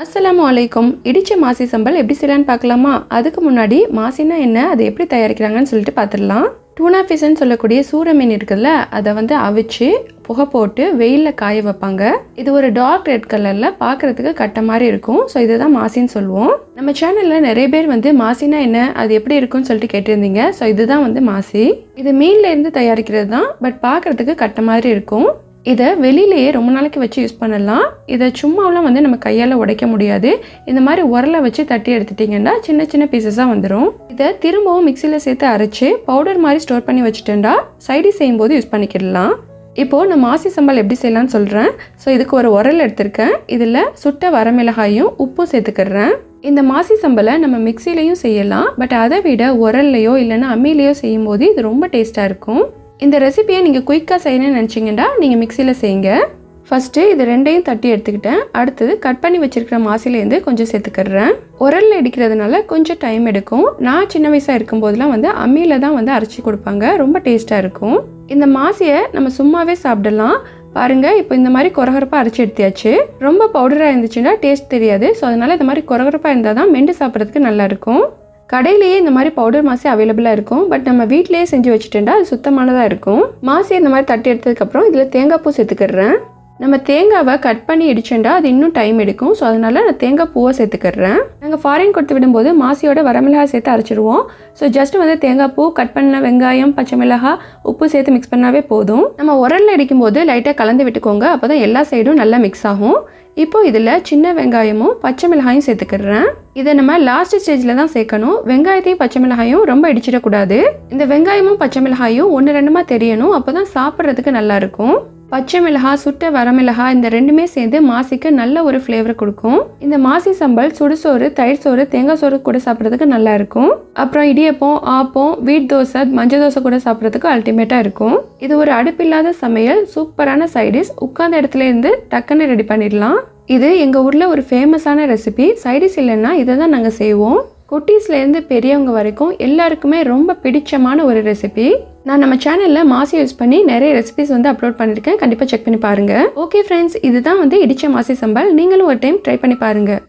அஸ்ஸலாமு அலைக்கும். இடிச்ச மாசி சம்பல் எப்படி செய்யலான்னு பார்க்கலாமா? அதுக்கு முன்னாடி மாசினா என்ன, அதை எப்படி தயாரிக்கிறாங்கன்னு சொல்லிட்டு பார்த்துடலாம். டூனா ஃபிஷ்ன்னு சொல்லக்கூடிய சூர மீன் இருக்குல்ல, அதை அவிச்சு புகை போட்டு வெயிலில் காய வைப்பாங்க. இது ஒரு டார்க் ரெட் கலரில் பார்க்குறதுக்கு கட்ட மாதிரி இருக்கும். ஸோ இதை தான் மாசின்னு சொல்லுவோம். நம்ம சேனலில் நிறைய பேர் மாசினா என்ன, அது எப்படி இருக்குன்னு சொல்லிட்டு கேட்டிருந்தீங்க. ஸோ இதுதான் மாசி. இது மீன்ல இருந்து தயாரிக்கிறது தான், பட் பார்க்குறதுக்கு கட்ட மாதிரி இருக்கும். இதை வெளியிலேயே ரொம்ப நாளைக்கு வச்சு யூஸ் பண்ணலாம். இதை சும்மாவெலாம் நம்ம கையால் உடைக்க முடியாது. இந்த மாதிரி உரலை வச்சு தட்டி எடுத்துட்டிங்கன்னா சின்ன சின்ன பீசஸாக வந்துடும். இதை திரும்பவும் மிக்சியில் சேர்த்து அரைச்சி பவுடர் மாதிரி ஸ்டோர் பண்ணி வச்சுட்டேன்டா சைடி செய்யும்போது யூஸ் பண்ணிக்கிடலாம். இப்போது நான் மாசி சம்பல் எப்படி செய்யலான்னு சொல்கிறேன். ஸோ இதுக்கு ஒரு உரல் எடுத்திருக்கேன். இதில் சுட்ட வரமிளகாயும் உப்பும் சேர்த்துக்கிறேன். இந்த மாசி சம்பலை நம்ம மிக்சிலையும் செய்யலாம், பட் அதை விட உரல்லையோ இல்லைன்னா அம்மிலையோ செய்யும்போது இது ரொம்ப டேஸ்ட்டாக இருக்கும். இந்த ரெசிபியை நீங்கள் குயிக்காக செய்யணும்னு நினச்சிங்கன்னா நீங்கள் மிக்சியில் செய்யுங்க. ஃபஸ்ட்டு இது ரெண்டையும் தட்டி எடுத்துக்கிட்டேன். அடுத்தது கட் பண்ணி வச்சுருக்கிற மாசிலேருந்து கொஞ்சம் சேர்த்துக்கிறேன். உரலில் அடிக்கிறதுனால கொஞ்சம் டைம் எடுக்கும். நான் சின்ன வயசாக இருக்கும்போதெல்லாம் அம்மியில் தான் அரைச்சி கொடுப்பாங்க. ரொம்ப டேஸ்ட்டாக இருக்கும். இந்த மாசியை நம்ம சும்மாவே சாப்பிடலாம். பாருங்கள், இப்போ இந்த மாதிரி கொரகரப்பாக அரைச்சி எடுத்தியாச்சு. ரொம்ப பவுடராக இருந்துச்சுன்னா டேஸ்ட் தெரியாது. ஸோ அதனால் இந்த மாதிரி கொரகரப்பாக இருந்தால் தான் மெண்டு சாப்பிட்றதுக்கு நல்லாயிருக்கும். கடையிலேயே இந்த மாதிரி பவுடர் மாசி அவைலபிளாக இருக்கும், பட் நம்ம வீட்டிலேயே செஞ்சு வச்சுட்டேன்டா அது சுத்தமானதாக இருக்கும். மாசி இந்த மாதிரி தட்டி எடுத்ததுக்கப்புறம் இதில் தேங்காய் பூ சேர்த்துக்கிறேன். நம்ம தேங்காவை கட் பண்ணி இடிச்சேன்டா அது இன்னும் டைம் எடுக்கும். ஸோ அதனால் நான் தேங்காய் பூவை சேர்த்துக்கிறேன். நாங்கள் ஃபாரின் கொடுத்து விடும்போது மாசியோட வரமிளகாய் சேர்த்து அரைச்சிடுவோம். ஸோ ஜஸ்ட் தேங்காய் பூ, கட் பண்ண வெங்காயம், பச்சை மிளகாய், உப்பு சேர்த்து மிக்ஸ் பண்ணாவே போதும். நம்ம உரலில் அடிக்கும்போது லைட்டாக கலந்து விட்டுக்கோங்க. அப்போ தான் எல்லா சைடும் நல்லா மிக்ஸ் ஆகும். இப்போ இதில் சின்ன வெங்காயமும் பச்சை மிளகாயும் சேர்த்துக்கிறேன். இதை நம்ம லாஸ்ட் ஸ்டேஜில் தான் சேர்க்கணும். வெங்காயத்தையும் பச்சை மிளகாயும் ரொம்ப இடிச்சிடக்கூடாது. இந்த வெங்காயமும் பச்சை மிளகாயும் ஒன்று ரெண்டுமா தெரியணும். அப்போ தான் சாப்பிட்றதுக்கு நல்லாயிருக்கும். பச்சை மிளகாய், சுட்ட வரமிளகாய் இந்த ரெண்டுமே சேர்ந்து மாசிக்கு நல்ல ஒரு ஃப்ளேவர் கொடுக்கும். இந்த மாசி சம்பல் சுடுசோறு, தயிர் சோறு, தேங்காய் சோறு கூட சாப்பிட்றதுக்கு நல்லா இருக்கும். அப்புறம் இடியப்பம், ஆப்பம், வீட் தோசை, மஞ்சள் தோசை கூட சாப்பிட்றதுக்கு அல்டிமேட்டாக இருக்கும். இது ஒரு அடுப்பில்லாத சமையல், சூப்பரான சைடிஷ். உட்கார்ந்த இடத்துல இருந்து டக்குன்னு ரெடி பண்ணிடலாம். இது எங்கள் ஊரில் ஒரு ஃபேமஸான ரெசிபி. சைடிஷ் இல்லைன்னா இதை தான் நாங்கள் செய்வோம். குட்டீஸ்லேருந்து பெரியவங்க வரைக்கும் எல்லாருக்குமே ரொம்ப பிடிச்சமான ஒரு ரெசிபி. நான் நம்ம சேனலில் மாசி யூஸ் பண்ணி நிறைய ரெசிபிஸ் அப்லோட் பண்ணியிருக்கேன். கண்டிப்பாக செக் பண்ணி பாருங்கள். ஓகே ஃப்ரெண்ட்ஸ், இதுதான் இடிச்ச மாசி சம்பல். நீங்களும் ஒரு டைம் ட்ரை பண்ணி பாருங்கள்.